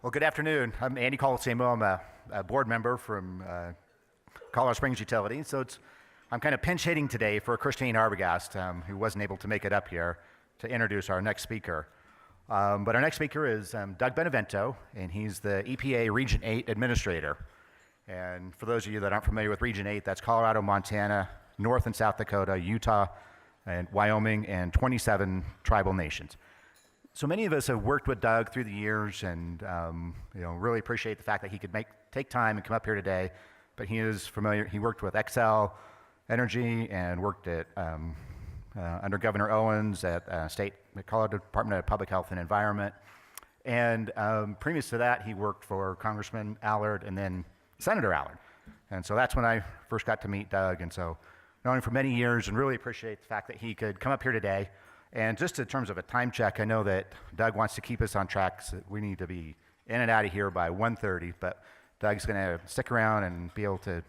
Well, good afternoon. I'm Andy Colosimo. I'm a board member from Colorado Springs Utility. I'm kind of pinch hitting today for Christine Arbogast, who wasn't able to make it up here to introduce our next speaker. But our next speaker is Doug Benevento, and he's the EPA Region 8 Administrator. And for those of you that aren't familiar with Region 8, that's Colorado, Montana, North and South Dakota, Utah, and Wyoming, and 27 tribal nations. So many of us have worked with Doug through the years, and really appreciate the fact that he could take time and come up here today. But he is familiar. He worked with Xcel Energy and worked at under Governor Owens at Colorado Department of Public Health and Environment. And previous to that, he worked for Congressman Allard and then Senator Allard. And so that's when I first got to meet Doug. And so known him for many years, and really appreciate the fact that he could come up here today. And just in terms of a time check, I know that Doug wants to keep us on track, so we need to be in and out of here by 1:30, but Doug's going to stick around and be able to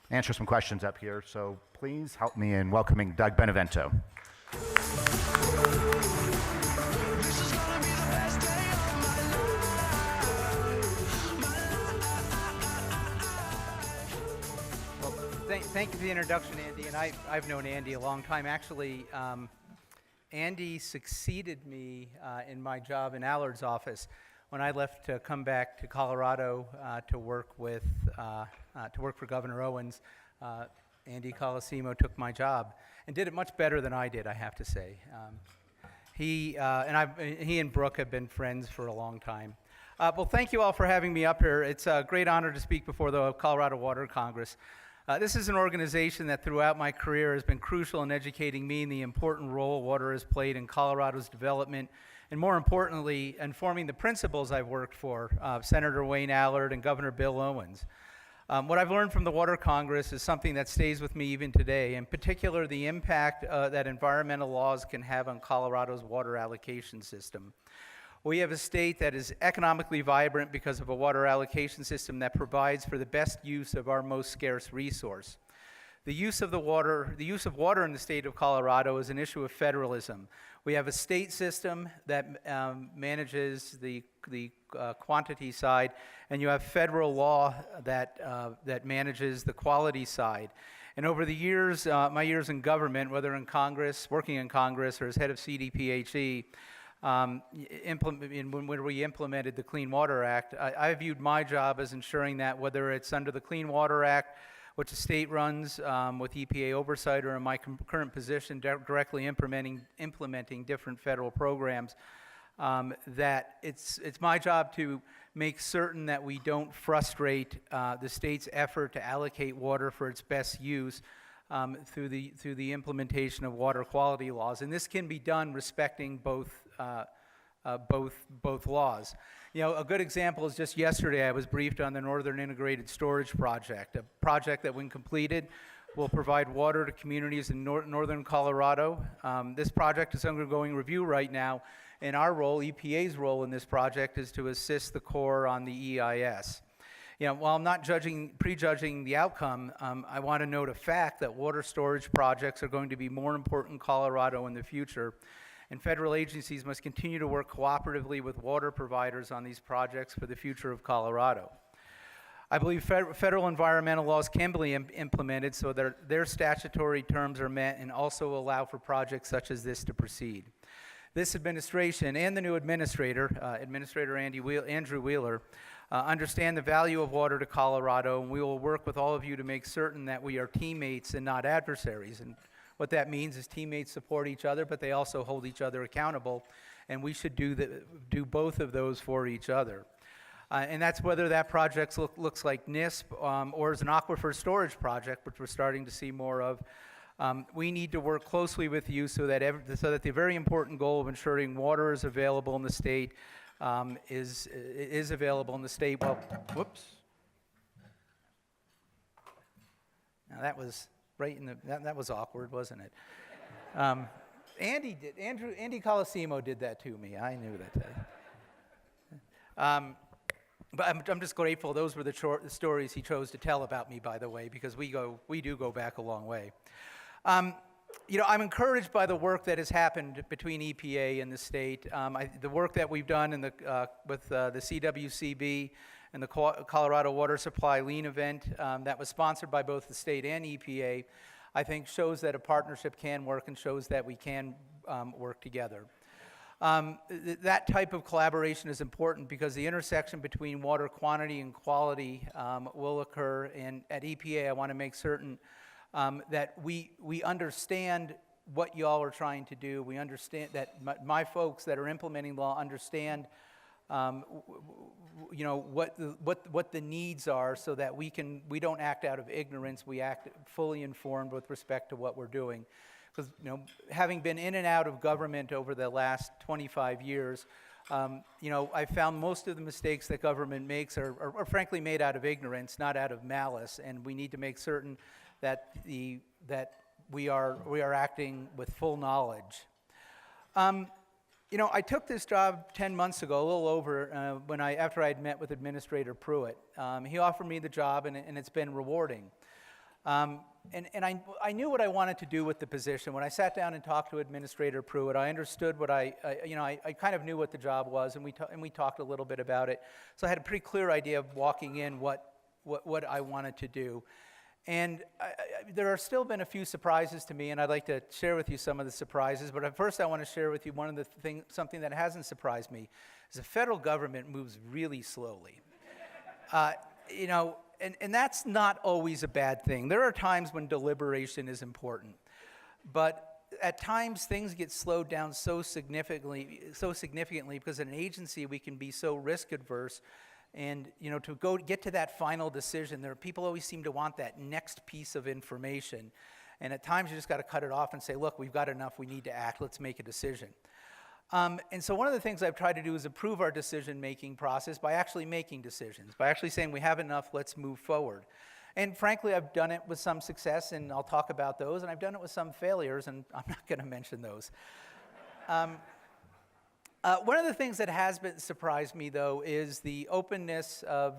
answer some questions up here. So please help me in welcoming Doug Benevento. Thank you for the introduction, Andy. And I've known Andy a long time. Actually, Andy succeeded me in my job in Allard's office when I left to come back to Colorado to work for Governor Owens. Andy Colosimo took my job and did it much better than I did, I have to say. He and Brooke have been friends for a long time. Well, thank you all for having me up here. It's a great honor to speak before the Colorado Water Congress. This is an organization that throughout my career has been crucial in educating me in the important role water has played in Colorado's development, and more importantly, informing the principals I've worked for, Senator Wayne Allard and Governor Bill Owens. What I've learned from the Water Congress is something that stays with me even today, in particular the impact that environmental laws can have on Colorado's water allocation system. We have a state that is economically vibrant because of a water allocation system that provides for the best use of our most scarce resource. The use of water in the state of Colorado is an issue of federalism. We have a state system that manages the quantity side, and you have federal law that manages the quality side. And over the years, my years in government, whether in Congress, working in Congress, or as head of CDPHE, when we implemented the Clean Water Act, I viewed my job as ensuring that whether it's under the Clean Water Act, which the state runs with EPA oversight, or in my current position directly implementing different federal programs, that it's my job to make certain that we don't frustrate the state's effort to allocate water for its best use through the implementation of water quality laws. And this can be done respecting both laws. You know, a good example is just yesterday I was briefed on the Northern Integrated Storage Project, a project that when completed will provide water to communities in northern Colorado. This project is undergoing review right now, and our role, EPA's role in this project, is to assist the Corps on the EIS. You know, while I'm not prejudging the outcome, I want to note a fact that water storage projects are going to be more important in Colorado in the future, and federal agencies must continue to work cooperatively with water providers on these projects for the future of Colorado. I believe federal environmental laws can be implemented so that their statutory terms are met and also allow for projects such as this to proceed. This administration and the new administrator, Administrator Andrew Wheeler, understand the value of water to Colorado, and we will work with all of you to make certain that we are teammates and not adversaries. And what that means is teammates support each other, but they also hold each other accountable, and we should do both of those for each other. And that's whether that project looks like NISP or as an aquifer storage project, which we're starting to see more of. We need to work closely with you so that the very important goal of ensuring water is available in the state is available in the state. Well, whoops. Now that was right in that was awkward, wasn't it? Andy Colosimo did that to me. I knew that. But I'm just grateful. Those were the stories he chose to tell about me, by the way, because we do go back a long way. I'm encouraged by the work that has happened between EPA and the state. The work that we've done with the CWCB and the Colorado Water Supply Lean event that was sponsored by both the state and EPA, I think shows that a partnership can work and shows that we can work together. That type of collaboration is important because the intersection between water quantity and quality will occur, and at EPA I want to make certain that we understand what y'all are trying to do. We understand that my folks that are implementing law understand what the needs are, so that we don't act out of ignorance. We act fully informed with respect to what we're doing. Because having been in and out of government over the last 25 years, I found most of the mistakes that government makes are frankly made out of ignorance, not out of malice, and we need to make certain that we are acting with full knowledge. I took this job 10 months ago, a little over, after I had met with Administrator Pruitt. He offered me the job, and it's been rewarding. And I knew what I wanted to do with the position. When I sat down and talked to Administrator Pruitt, I understood what I kind of knew what the job was, and we talked a little bit about it. So I had a pretty clear idea of walking in what I wanted to do. And there have still been a few surprises to me, and I'd like to share with you some of the surprises. But first, I want to share with you something that hasn't surprised me, is the federal government moves really slowly. And that's not always a bad thing. There are times when deliberation is important, but at times things get slowed down so significantly because in an agency we can be so risk adverse. And to get to that final decision, people always seem to want that next piece of information. And at times you just got to cut it off and say, look, we've got enough, we need to act, let's make a decision. And so one of the things I've tried to do is improve our decision-making process by actually making decisions, by actually saying we have enough, let's move forward. And frankly, I've done it with some success, and I'll talk about those, and I've done it with some failures, and I'm not going to mention those. One of the things that has surprised me, though, is the openness of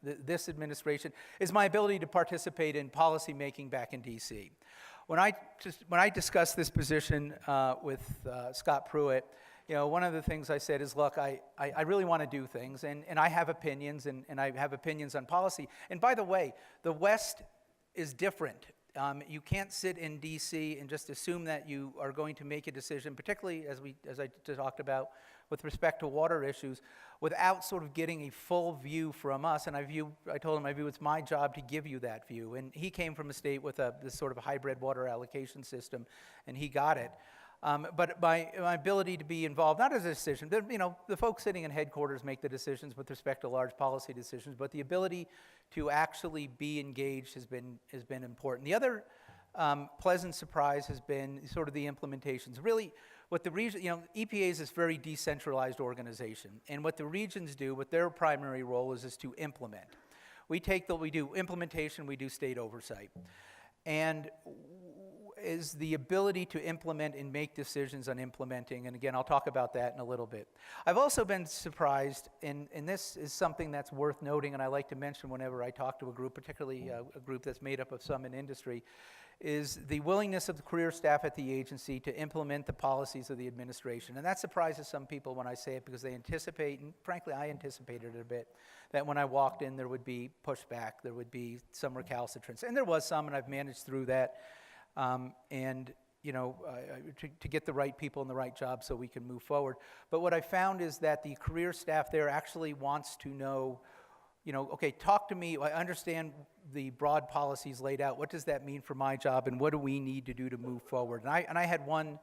this administration, is my ability to participate in policy making back in D.C. When I discussed this position with Scott Pruitt, one of the things I said is, look, I really want to do things, and I have opinions, and I have opinions on policy. And by the way, the West is different. You can't sit in D.C. and just assume that you are going to make a decision, particularly as I talked about with respect to water issues, without sort of getting a full view from us. And I told him it's my job to give you that view. And he came from a state with this sort of hybrid water allocation system, and he got it. But my ability to be involved, not as a decision, the folks sitting in headquarters make the decisions with respect to large policy decisions, but the ability to actually be engaged has been important. The other pleasant surprise has been sort of the implementations. Really, what the region, EPA is this very decentralized organization, and what the regions do, what their primary role is to implement. We do implementation, we do state oversight. And is the ability to implement and make decisions on implementing, and again, I'll talk about that in a little bit. I've also been surprised, and this is something that's worth noting, and I like to mention whenever I talk to a group, particularly a group that's made up of some in industry, is the willingness of the career staff at the agency to implement the policies of the administration. And that surprises some people when I say it, because they anticipate, and frankly I anticipated it a bit, that when I walked in there would be pushback, there would be some recalcitrance. And there was some, and I've managed through that. To get the right people in the right job so we can move forward. But what I found is that the career staff there actually wants to know, okay, talk to me. I understand the broad policies laid out. What does that mean for my job, and what do we need to do to move forward? And I had one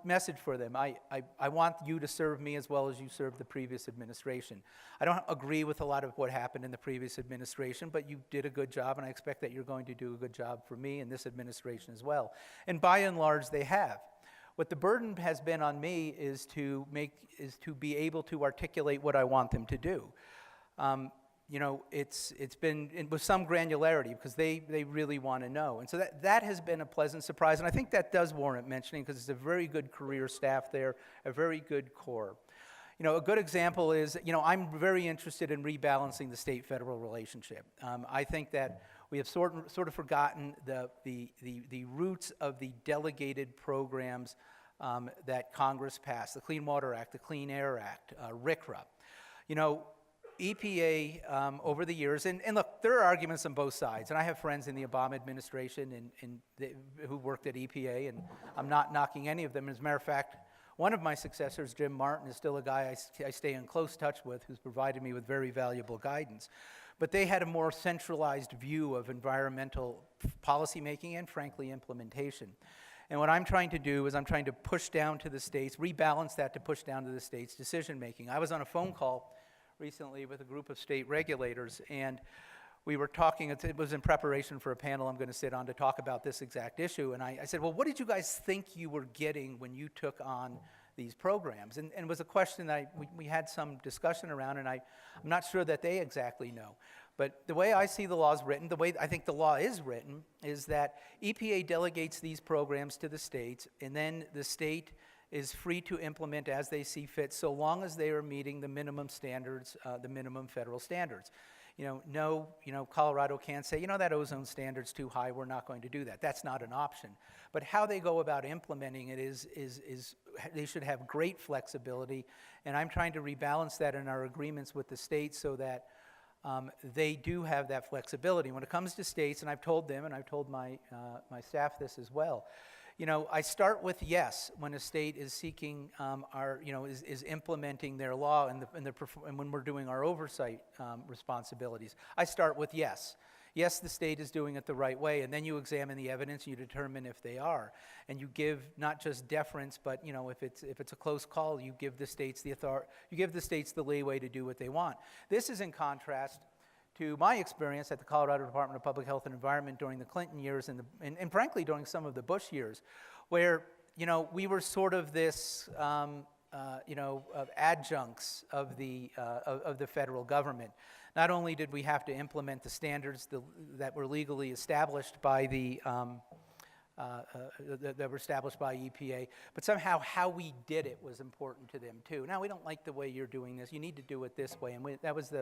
message for them. I want you to serve me as well as you served the previous administration. I don't agree with a lot of what happened in the previous administration, but you did a good job, and I expect that you're going to do a good job for me and this administration as well. And by and large, they have. What the burden has been on me is to be able to articulate what I want them to do. It's been with some granularity, because they really want to know. And so that has been a pleasant surprise, and I think that does warrant mentioning, because it's a very good career staff there, a very good core. A good example is, I'm very interested in rebalancing the state-federal relationship. I think that We have sort of forgotten the roots of the delegated programs that Congress passed, the Clean Water Act, the Clean Air Act, RCRA. You know, EPA over the years, and look, there are arguments on both sides, and I have friends in the Obama administration who worked at EPA, and I'm not knocking any of them. As a matter of fact, one of my successors, Jim Martin, is still a guy I stay in close touch with, who's provided me with very valuable guidance. But they had a more centralized view of environmental policymaking and, frankly, implementation. And what I'm trying to do is I'm trying to push down to the states, rebalance that to push down to the states' decision-making. I was on a phone call recently with a group of state regulators, and we were talking, it was in preparation for a panel I'm going to sit on to talk about this exact issue, and I said, well, what did you guys think you were getting when you took on these programs? And it was a question that we had some discussion around, and I'm not sure that they exactly know. But the way I see the laws written, the way I think the law is written, is that EPA delegates these programs to the states, and then the state is free to implement as they see fit, so long as they are meeting the minimum standards, the minimum federal standards. Colorado can't say, that ozone standard's too high, we're not going to do that. That's not an option. But how they go about implementing it is they should have great flexibility, and I'm trying to rebalance that in our agreements with the states so that they do have that flexibility. When it comes to states, and I've told them, and I've told my staff this as well, I start with yes when a state is seeking is implementing their law and when we're doing our oversight responsibilities. I start with yes. Yes, the state is doing it the right way, and then you examine the evidence and you determine if they are. And you give not just deference, but if it's a close call, you give the states the leeway to do what they want. This is in contrast to my experience at the Colorado Department of Public Health and Environment during the Clinton years and frankly during some of the Bush years, where we were sort of this adjuncts of the federal government. Not only did we have to implement the standards that were legally established by that were established by EPA, but somehow how we did it was important to them too. Now, we don't like the way you're doing this. You need to do it this way, and that was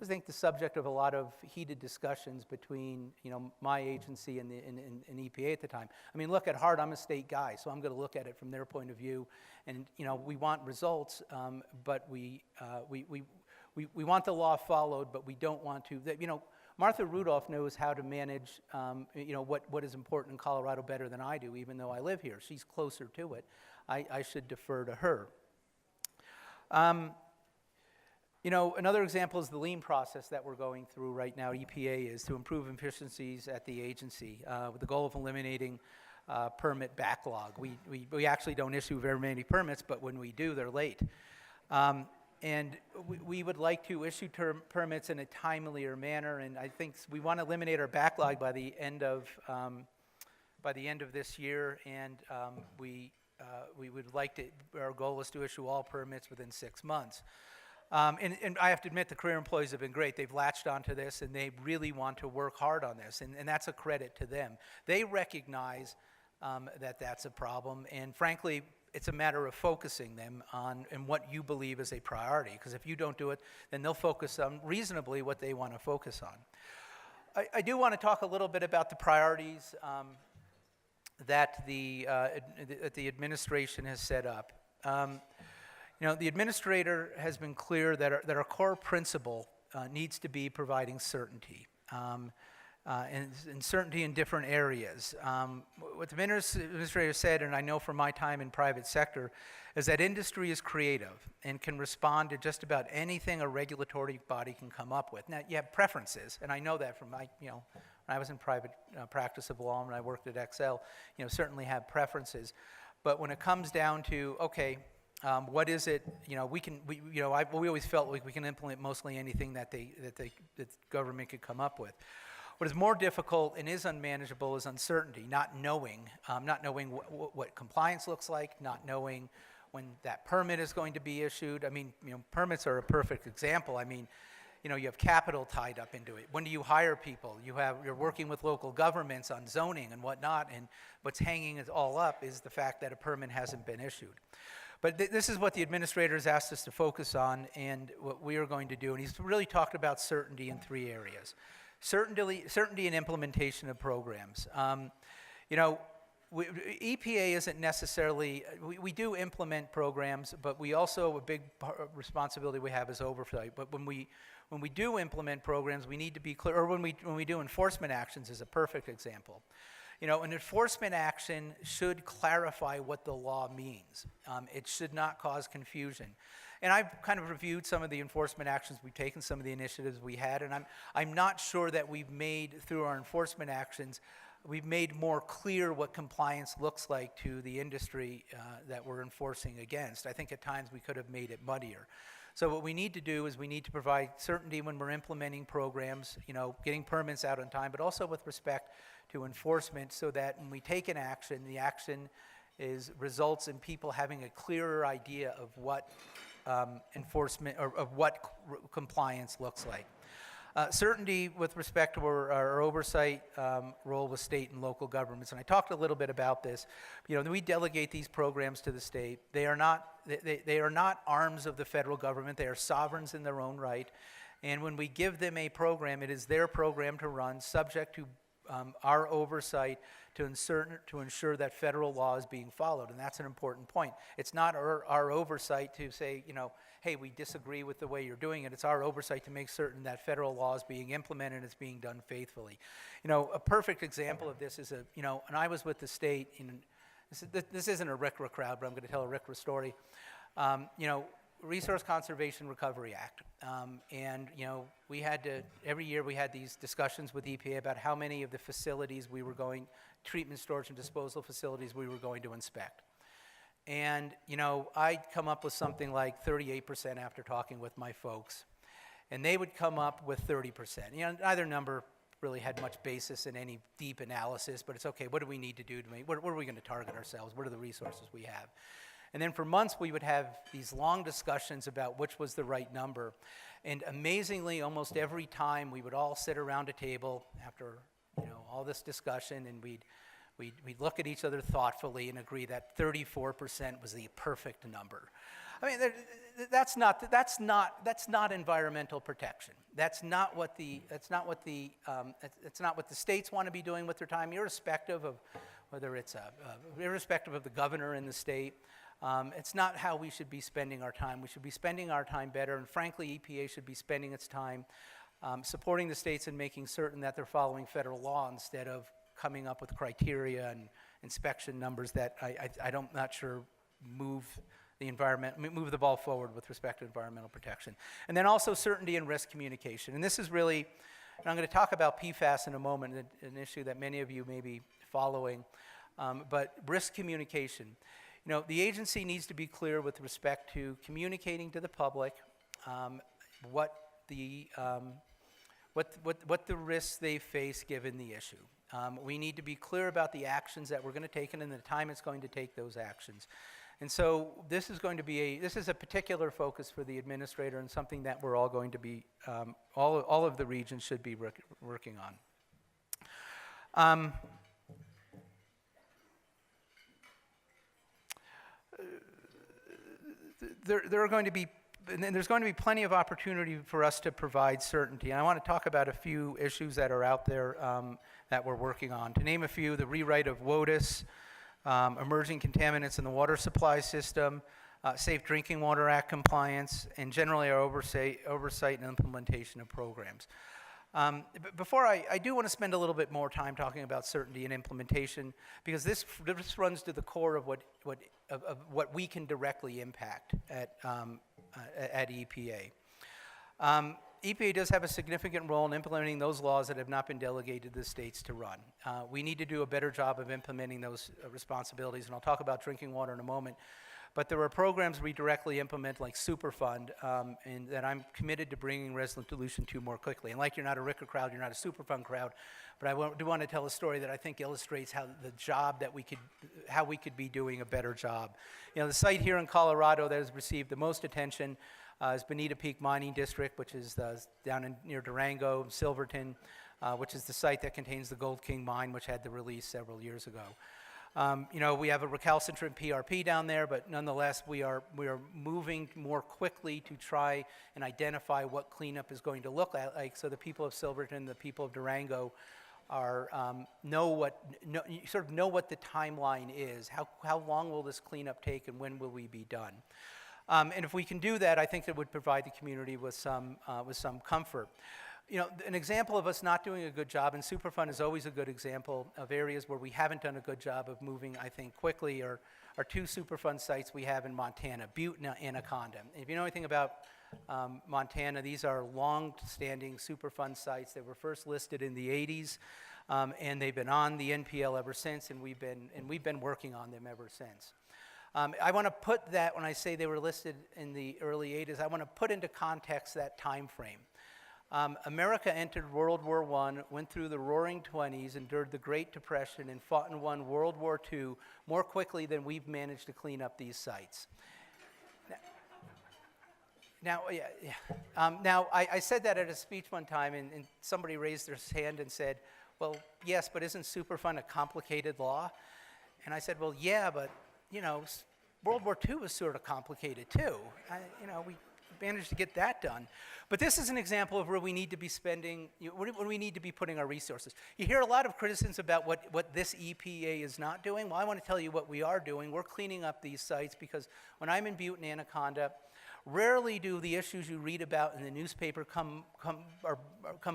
I think the subject of a lot of heated discussions between my agency and EPA at the time. I mean, look, at heart, I'm a state guy, so I'm going to look at it from their point of view. And we want results, but we want the law followed, but we don't want to. Martha Rudolph knows how to manage what is important in Colorado better than I do, even though I live here. She's closer to it. I should defer to her. Another example is the lean process that we're going through right now. EPA is to improve efficiencies at the agency with the goal of eliminating permit backlog. We actually don't issue very many permits, but when we do, they're late. And we would like to issue permits in a timelier manner, and I think we want to eliminate our backlog by the end of this year, and we would like to. Our goal is to issue all permits within 6 months. And I have to admit, the career employees have been great. They've latched onto this, and they really want to work hard on this, and that's a credit to them. They recognize that that's a problem, and frankly, it's a matter of focusing them on what you believe is a priority, because if you don't do it, then they'll focus on reasonably what they want to focus on. I do want to talk a little bit about the priorities that the administration has set up. The administrator has been clear that our core principle needs to be providing certainty, and certainty in different areas. What the administrator said, and I know from my time in private sector, is that industry is creative and can respond to just about anything a regulatory body can come up with. Now, you have preferences, and I know that from when I was in private practice of law and I worked at Excel, certainly have preferences. But when it comes down to, okay, what is it? We always felt like we can implement mostly anything that the government could come up with. What is more difficult and is unmanageable is uncertainty, not knowing what compliance looks like, not knowing when that permit is going to be issued. I mean, permits are a perfect example. I mean, you have capital tied up into it. When do you hire people? You're working with local governments on zoning and whatnot, and what's hanging it all up is the fact that a permit hasn't been issued. But this is what the administrator has asked us to focus on and what we are going to do. And he's really talked about certainty in 3 areas. Certainty and implementation of programs. You know, EPA isn't necessarily, we do implement programs, but we also, a big responsibility we have is oversight. But when we do implement programs, we need to be clear, or when we do enforcement actions is a perfect example. You know, an enforcement action should clarify what the law means. It should not cause confusion. And I've kind of reviewed some of the enforcement actions we've taken, some of the initiatives we had, and I'm not sure that we've made, through our enforcement actions, we've made more clear what compliance looks like to the industry that we're enforcing against. I think at times we could have made it muddier. So what we need to do is we need to provide certainty when we're implementing programs, you know, getting permits out on time, but also with respect to enforcement, so that when we take an action, the action results in people having a clearer idea of what enforcement, or of what compliance looks like. Certainty with respect to our oversight role with state and local governments, and I talked a little bit about this. You know, we delegate these programs to the state. They are not arms of the federal government. They are sovereigns in their own right. And when we give them a program, it is their program to run, subject to our oversight to ensure that federal law is being followed, and that's an important point. It's not our oversight to say, you know, hey, we disagree with the way you're doing it. It's our oversight to make certain that federal law is being implemented and it's being done faithfully. You know, a perfect example of this is and I was with the state, this isn't a RCRA crowd, but I'm going to tell a RCRA story. You know, Resource Conservation Recovery Act. And, you know, every year we had these discussions with EPA about how many of the facilities treatment, storage, and disposal facilities we were going to inspect. And, you know, I'd come up with something like 38% after talking with my folks. And they would come up with 30%. You know, neither number really had much basis in any deep analysis, but it's okay, what do we need to do to make, what are we going to target ourselves? What are the resources we have? And then for months, we would have these long discussions about which was the right number. And amazingly, almost every time, we would all sit around a table after, you know, all this discussion, and we'd look at each other thoughtfully and agree that 34% was the perfect number. I mean, that's not environmental protection. That's not what the states want to be doing with their time, irrespective of whether it's irrespective of the governor in the state. It's not how we should be spending our time. We should be spending our time better, and frankly, EPA should be spending its time supporting the states and making certain that they're following federal law instead of coming up with criteria and inspection numbers that I'm not sure move the ball forward with respect to environmental protection. And then also certainty and risk communication. And this is really, and I'm going to talk about PFAS in a moment, an issue that many of you may be following, but risk communication. You know, the agency needs to be clear with respect to communicating to the public what the risks they face given the issue. We need to be clear about the actions that we're going to take and the time it's going to take those actions. And so this is a particular focus for the administrator and something that we're all going to be, all of the regions should be working on. There are going to be, and there's going to be plenty of opportunity for us to provide certainty. And I want to talk about a few issues that are out there that we're working on. To name a few, the rewrite of WOTUS, emerging contaminants in the water supply system, Safe Drinking Water Act compliance, and generally our oversight and implementation of programs. Before I do want to spend a little bit more time talking about certainty and implementation, because this runs to the core of what we can directly impact at EPA. EPA does have a significant role in implementing those laws that have not been delegated to the states to run. We need to do a better job of implementing those responsibilities, and I'll talk about drinking water in a moment. But there are programs we directly implement, like Superfund, and that I'm committed to bringing resolution to more quickly. And like you're not a RCRA crowd, you're not a Superfund crowd, but I do want to tell a story that I think illustrates how how we could be doing a better job. You know, the site here in Colorado that has received the most attention is Bonita Peak Mining District, which is down near Durango, Silverton, which is the site that contains the Gold King mine, which had the release several years ago. We have a recalcitrant PRP down there, but nonetheless, we are moving more quickly to try and identify what cleanup is going to look like. So the people of Silverton, the people of Durango, know what the timeline is. How long will this cleanup take, and when will we be done? And if we can do that, I think it would provide the community with some comfort. An example of us not doing a good job, and Superfund is always a good example of areas where we haven't done a good job of moving, I think, quickly, are two Superfund sites we have in Montana, Butte and Anaconda. If you know anything about Montana, these are long-standing Superfund sites that were first listed in the 80s, and they've been on the NPL ever since, and we've been working on them ever since. I want to put that, when I say they were listed in the early 80s, I want to put into context that time frame. America entered World War I, went through the Roaring '20s, endured the Great Depression, and fought and won World War II more quickly than we've managed to clean up these sites. Now, I said that at a speech one time, and somebody raised their hand and said, well, yes, but isn't Superfund a complicated law? And I said, well, yeah, but, World War II was sort of complicated, too. We managed to get that done. But this is an example of where we need to be spending, where we need to be putting our resources. You hear a lot of criticisms about what this EPA is not doing. Well, I want to tell you what we are doing. We're cleaning up these sites because when I'm in Butte and Anaconda, rarely do the issues you read about in the newspaper come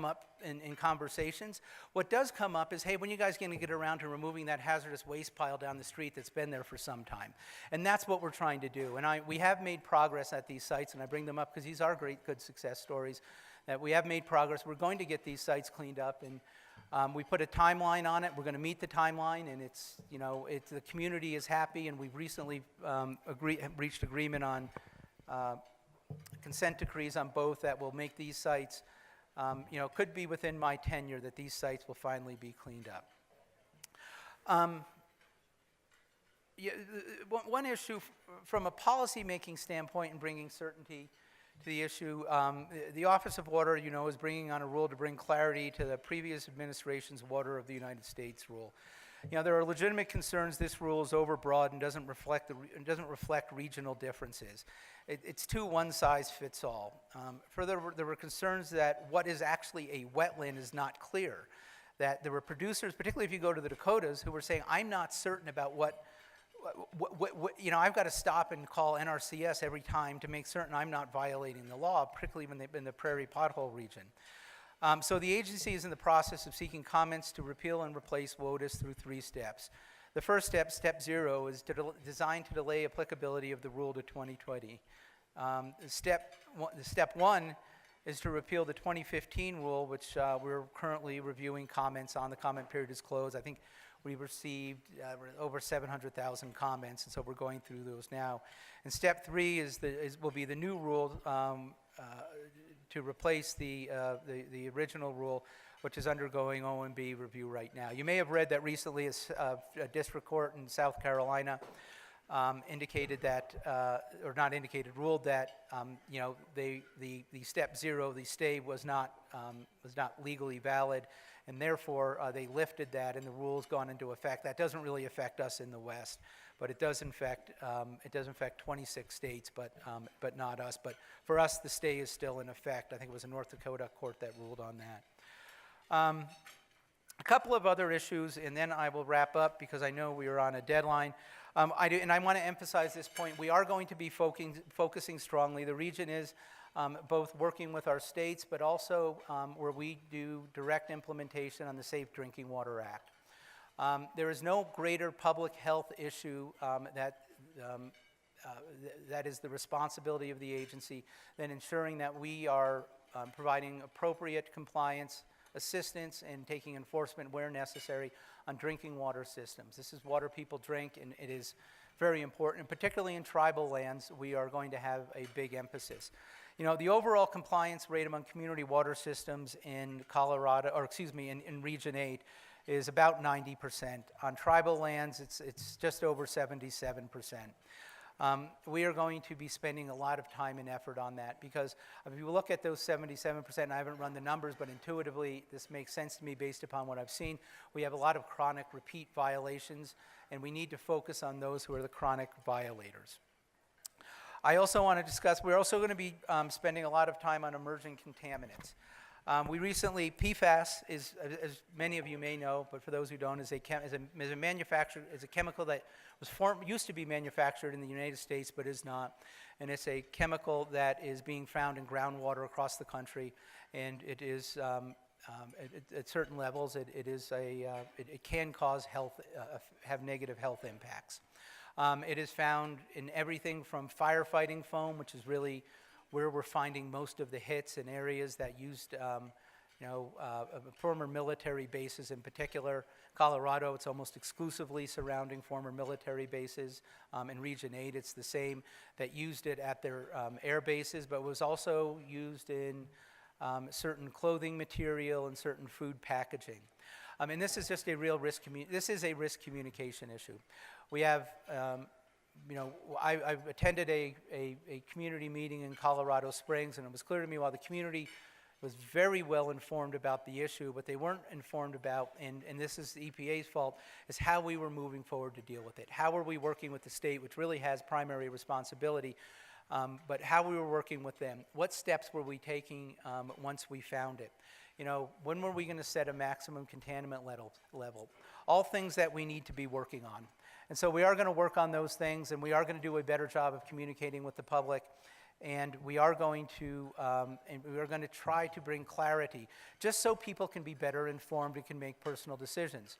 up in conversations. What does come up is, hey, when are you guys going to get around to removing that hazardous waste pile down the street that's been there for some time? And that's what we're trying to do. And we have made progress at these sites, and I bring them up because these are great, good success stories, that we have made progress. We're going to get these sites cleaned up, and we put a timeline on it. We're going to meet the timeline, and the community is happy, and we've recently reached agreement on consent decrees on both that will make these sites, could be within my tenure that these sites will finally be cleaned up. One issue from a policy-making standpoint and bringing certainty to the issue, the Office of Water, is bringing on a rule to bring clarity to the previous administration's Water of the United States rule. There are legitimate concerns this rule is overbroad and doesn't reflect regional differences. It's too one-size-fits-all. Further, there were concerns that what is actually a wetland is not clear. That there were producers, particularly if you go to the Dakotas, who were saying, I'm not certain about I've got to stop and call NRCS every time to make certain I'm not violating the law, particularly when they've been in the prairie pothole region. So the agency is in the process of seeking comments to repeal and replace WOTUS through 3 steps. The first step, step 0, is designed to delay applicability of the rule to 2020. Step 1 is to repeal the 2015 rule, which we're currently reviewing comments on. The comment period is closed. I think we received over 700,000 comments, and so we're going through those now. And step 3 will be the new rule to replace the original rule, which is undergoing OMB review right now. You may have read that recently a district court in South Carolina ruled that the step 0, the stay was not legally valid, and therefore they lifted that, and the rule's gone into effect. That doesn't really affect us in the West, but it does affect 26 states, but not us. But for us, the stay is still in effect. I think it was a North Dakota court that ruled on that. A couple of other issues, and then I will wrap up because I know we are on a deadline. And I want to emphasize this point. We are going to be focusing strongly. The region is both working with our states, but also where we do direct implementation on the Safe Drinking Water Act. There is no greater public health issue that is the responsibility of the agency than ensuring that we are providing appropriate compliance, assistance, and taking enforcement where necessary on drinking water systems. This is water people drink, and it is very important, and particularly in tribal lands, we are going to have a big emphasis. The overall compliance rate among community water systems in Colorado, in Region 8, is about 90%. On tribal lands, it's just over 77%. We are going to be spending a lot of time and effort on that because if you look at those 77%, and I haven't run the numbers, but intuitively this makes sense to me based upon what I've seen. We have a lot of chronic repeat violations, and we need to focus on those who are the chronic violators. I also want to discuss, we're also going to be spending a lot of time on emerging contaminants. We recently, PFAS is, as many of you may know, but for those who don't, is a chemical that used to be manufactured in the United States, but is not. And it's a chemical that is being found in groundwater across the country, and it is, at certain levels, it can cause have negative health impacts. It is found in everything from firefighting foam, which is really where we're finding most of the hits in areas that used, former military bases in particular. Colorado, it's almost exclusively surrounding former military bases. In Region 8, it's the same, that used it at their air bases, but was also used in certain clothing material and certain food packaging. And this is just a real risk communication issue. We have, I've attended a community meeting in Colorado Springs, and it was clear to me while the community was very well informed about the issue, what they weren't informed about, and this is the EPA's fault, is how we were moving forward to deal with it. How were we working with the state, which really has primary responsibility, but how we were working with them. What steps were we taking once we found it? When were we going to set a maximum contaminant level? All things that we need to be working on. And so we are going to work on those things, and we are going to do a better job of communicating with the public, and we are going to try to bring clarity, just so people can be better informed and can make personal decisions.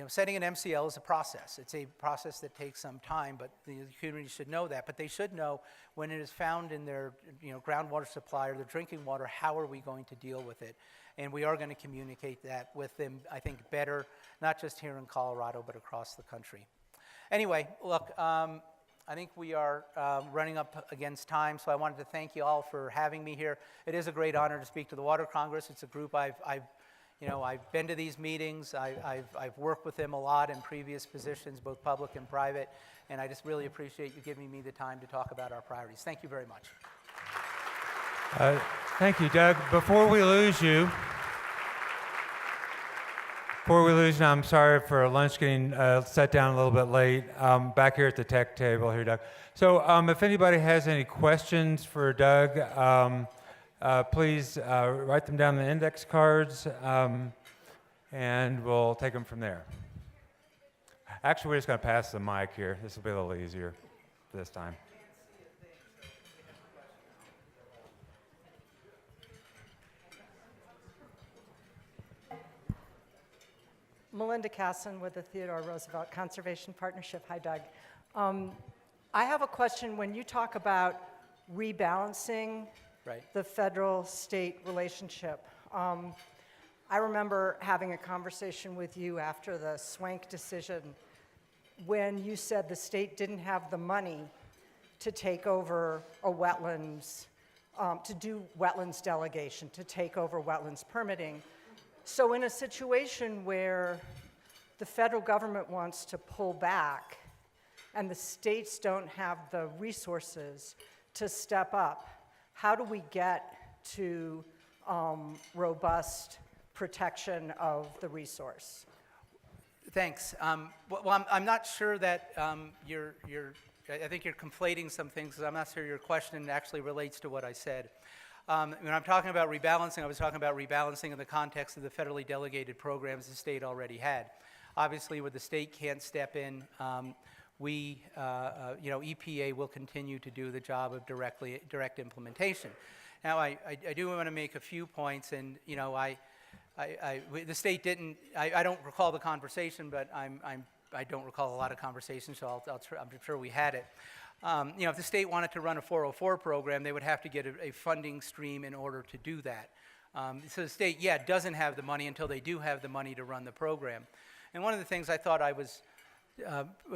Setting an MCL is a process. It's a process that takes some time, but the community should know that. But they should know when it is found in their groundwater supply or their drinking water, how are we going to deal with it? And we are going to communicate that with them, I think, better, not just here in Colorado, but across the country. Anyway, look, I think we are running up against time, so I wanted to thank you all for having me here. It is a great honor to speak to the Water Congress. It's a group I've been to these meetings. I've worked with them a lot in previous positions, both public and private, and I just really appreciate you giving me the time to talk about our priorities. Thank you very much. Thank you, Doug. Before we lose you, I'm sorry for lunch getting set down a little bit late. Back here at the tech table here, Doug. So if anybody has any questions for Doug, please write them down in the index cards, and we'll take them from there. Actually, we're just going to pass the mic here. This will be a little easier this time. Melinda Casson with the Theodore Roosevelt Conservation Partnership. Hi, Doug. I have a question. When you talk about rebalancing the federal-state relationship, I remember having a conversation with you after the Swank decision when you said the state didn't have the money to take over a wetlands, to do wetlands delegation, to take over wetlands permitting. So in a situation where the federal government wants to pull back and the states don't have the resources to step up, how do we get to robust protection of the resource? Thanks. Well, I'm not sure that I think you're conflating some things, because I'm not sure your question actually relates to what I said. When I'm talking about rebalancing, I was talking about rebalancing in the context of the federally delegated programs the state already had. Obviously, where the state can't step in, EPA will continue to do the job of direct implementation. Now, I do want to make a few points, and the state didn't. I don't recall the conversation, but I don't recall a lot of conversations, so I'm sure we had it. If the state wanted to run a 404 program, they would have to get a funding stream in order to do that. So the state, doesn't have the money until they do have the money to run the program. And one of the things I thought I was,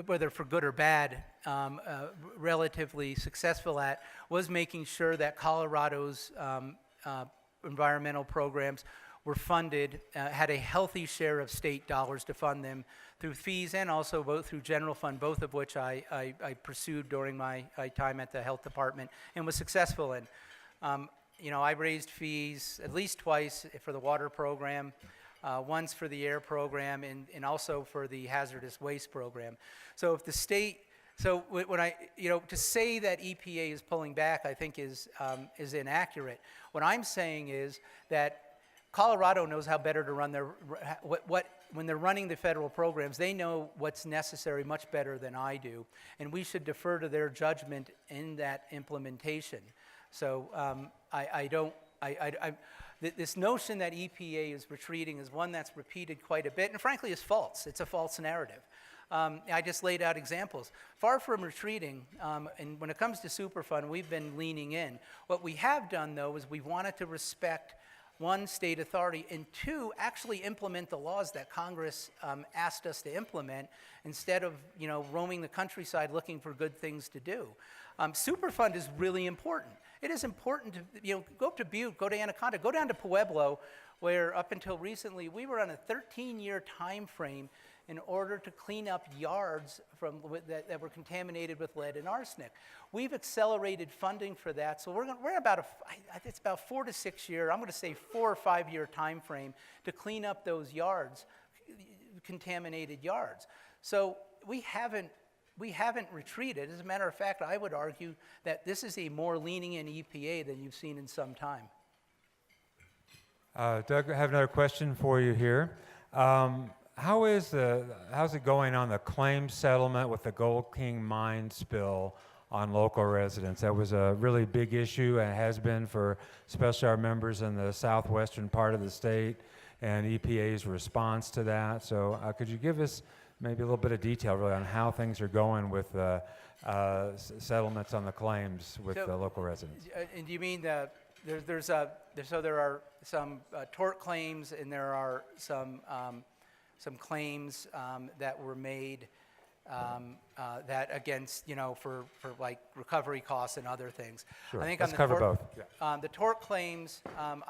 whether for good or bad, relatively successful at, was making sure that Colorado's environmental programs were funded, had a healthy share of state dollars to fund them through fees and also both through general fund, both of which I pursued during my time at the health department and was successful in. I raised fees at least twice for the water program. One's for the air program and also for the hazardous waste program. So if the state, so when I, to say that EPA is pulling back, I think is inaccurate. What I'm saying is that Colorado knows how better to run their, when they're running the federal programs, they know what's necessary much better than I do, and we should defer to their judgment in that implementation. So this notion that EPA is retreating is one that's repeated quite a bit, and frankly is false. It's a false narrative. I just laid out examples. Far from retreating, and when it comes to Superfund, we've been leaning in. What we have done, though, is we've wanted to respect one, state authority, and two, actually implement the laws that Congress asked us to implement instead of, roaming the countryside looking for good things to do. Superfund is really important. It is important to, go up to Butte, go to Anaconda, go down to Pueblo, where up until recently we were on a 13-year time frame in order to clean up yards that were contaminated with lead and arsenic. We've accelerated funding for that, so we're about it's about 4 to 6 year, I'm going to say 4 or 5 year time frame to clean up those yards, contaminated yards. So we haven't retreated. As a matter of fact, I would argue that this is a more leaning in EPA than you've seen in some time. Doug, I have another question for you here. How's it going on the claim settlement with the Gold King mine spill on local residents? That was a really big issue and has been for especially our members in the southwestern part of the state and EPA's response to that. So could you give us maybe a little bit of detail really on how things are going with settlements on the claims with the local residents? And do you mean that there are some tort claims and there are some claims that were made that against, for like recovery costs and other things. Sure. I think Let's on the cover tort, both. Yeah. The tort claims, I'm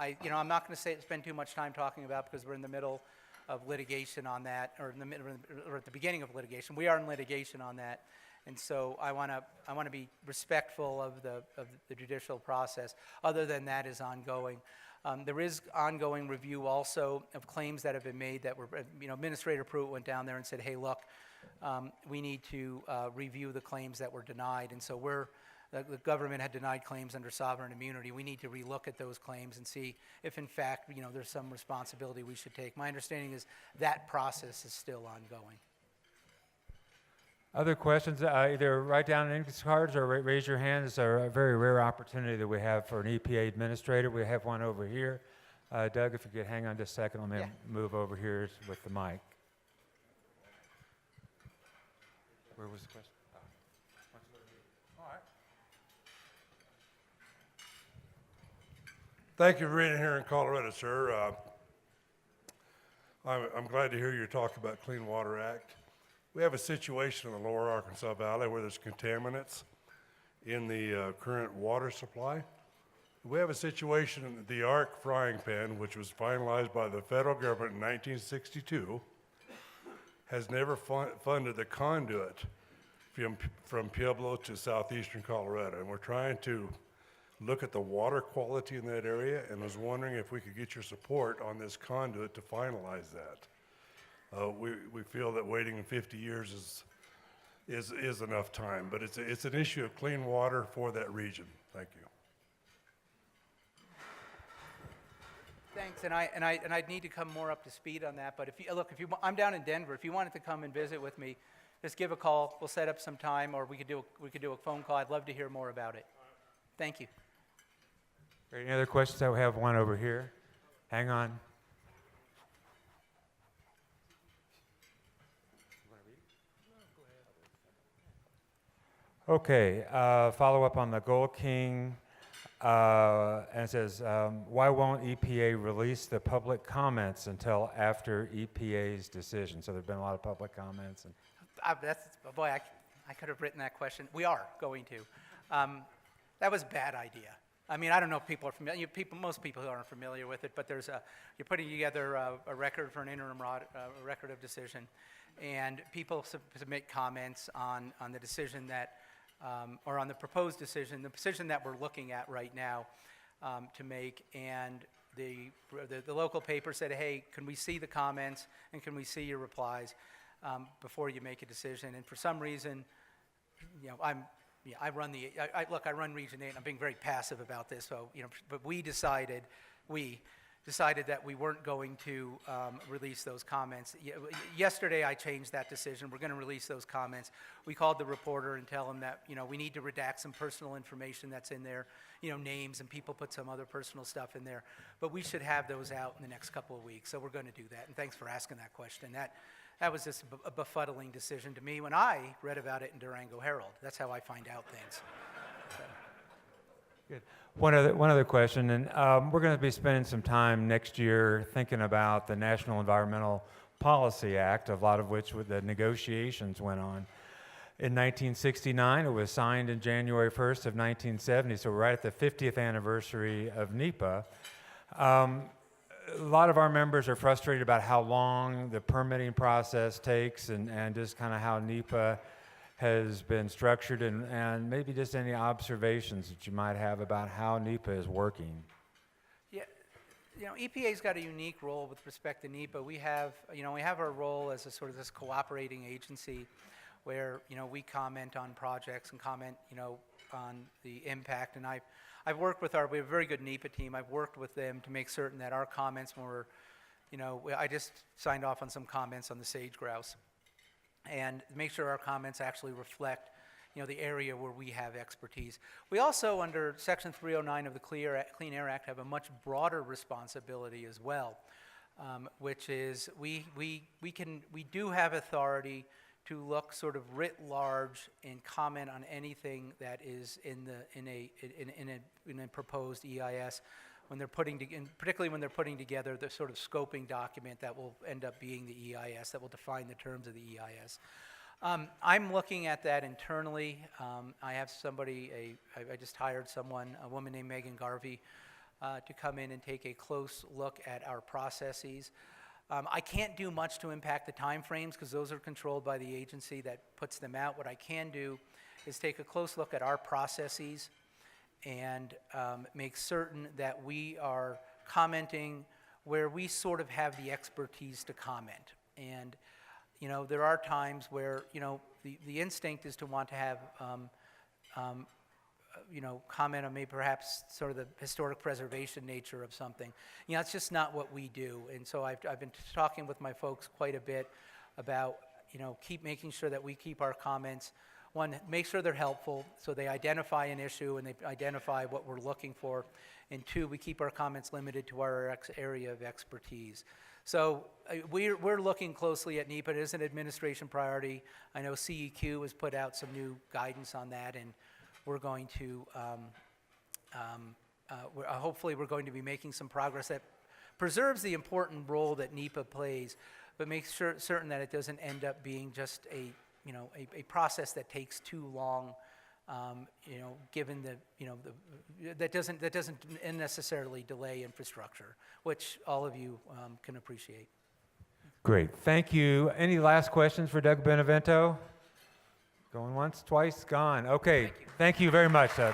not going to spend too much time talking about because we're in the middle of litigation on that, or at the beginning of litigation. We are in litigation on that, and so I want to be respectful of the judicial process. Other than that is ongoing. There is ongoing review also of claims that have been made that were, Administrator Pruitt went down there and said, hey, look, we need to review the claims that were denied. And so the government had denied claims under sovereign immunity. We need to relook at those claims and see if, in fact, there's some responsibility we should take. My understanding is that process is still ongoing. Other questions? Either write down in cards or raise your hand. It's a very rare opportunity that we have for an EPA administrator. We have one over here. Doug, if you could hang on just a second, let me move over here with the mic. Where was the question? All right. Thank you for being here in Colorado, sir. I'm glad to hear you talk about Clean Water Act. We have a situation in the lower Arkansas Valley where there's contaminants in the current water supply. We have a situation in the ARC frying pan, which was finalized by the federal government in 1962, has never funded the conduit from Pueblo to southeastern Colorado. And we're trying to look at the water quality in that area and was wondering if we could get your support on this conduit to finalize that. We feel that waiting 50 years is enough time, but it's an issue of clean water for that region. Thank you. Thanks, and I'd need to come more up to speed on that. But I'm down in Denver. If you wanted to come and visit with me, just give a call. We'll set up some time, or we could do a phone call. I'd love to hear more about it. Thank you. Any other questions? I have one over here. Hang on. Okay, follow up on the Gold King, and it says, why won't EPA release the public comments until after EPA's decision? So there's been a lot of public comments. And I could have written that question. We are going to. That was a bad idea. I mean, I don't know if people are familiar. Most people aren't familiar with it, but you're putting together a record for an interim record of decision, and people submit comments on the decision that. Or on the proposed decision, the decision that we're looking at right now to make. And the local paper said, hey, can we see the comments and can we see your replies before you make a decision? And for some reason, I run Region 8, and I'm being very passive about this. So, but we decided that we weren't going to release those comments. Yesterday, I changed that decision. We're going to release those comments. We called the reporter and tell him that, we need to redact some personal information that's in there, names, and people put some other personal stuff in there. But we should have those out in the next couple of weeks, so we're going to do that. And thanks for asking that question. That was just a befuddling decision to me when I read about it in Durango Herald. That's how I find out things. So. Good. One other question, and we're going to be spending some time next year thinking about the National Environmental Policy Act, a lot of which the negotiations went on. In 1969, it was signed in January 1st of 1970, so right at the 50th anniversary of NEPA. A lot of our members are frustrated about how long the permitting process takes and just kind of how NEPA has been structured and maybe just any observations that you might have about how NEPA is working. Yeah, EPA's got a unique role with respect to NEPA. We have our role as a sort of this cooperating agency where, we comment on projects and comment, on the impact. And I've worked with we have a very good NEPA team. I've worked with them to make certain that our comments were, I just signed off on some comments on the sage grouse and make sure our comments actually reflect, the area where we have expertise. We also, under Section 309 of the Clean Air Act, have a much broader responsibility as well, which is we do have authority to look sort of writ large and comment on anything that is in a proposed EIS when they're particularly when they're putting together the sort of scoping document that will end up being the EIS, that will define the terms of the EIS. I'm looking at that internally. I have I just hired a woman named Megan Garvey, to come in and take a close look at our processes. I can't do much to impact the timeframes because those are controlled by the agency that puts them out. What I can do is take a close look at our processes and make certain that we are commenting where we sort of have the expertise to comment. And, there are times where, the instinct is to want to have comment on maybe perhaps sort of the historic preservation nature of something. It's just not what we do. And so I've been talking with my folks quite a bit about, keep making sure that we keep our comments, one, make sure they're helpful, so they identify an issue and they identify what we're looking for. And two, we keep our comments limited to our area of expertise. So we're looking closely at NEPA. It is an administration priority. I know CEQ has put out some new guidance on that, and we're going to, hopefully we're going to be making some progress that preserves the important role that NEPA plays, but makes certain that it doesn't end up being just a process that takes too long, given that doesn't unnecessarily delay infrastructure, which all of you can appreciate. Great, thank you. Any last questions for Doug Benevento? Going once, twice, gone. Okay, thank you very much, Doug.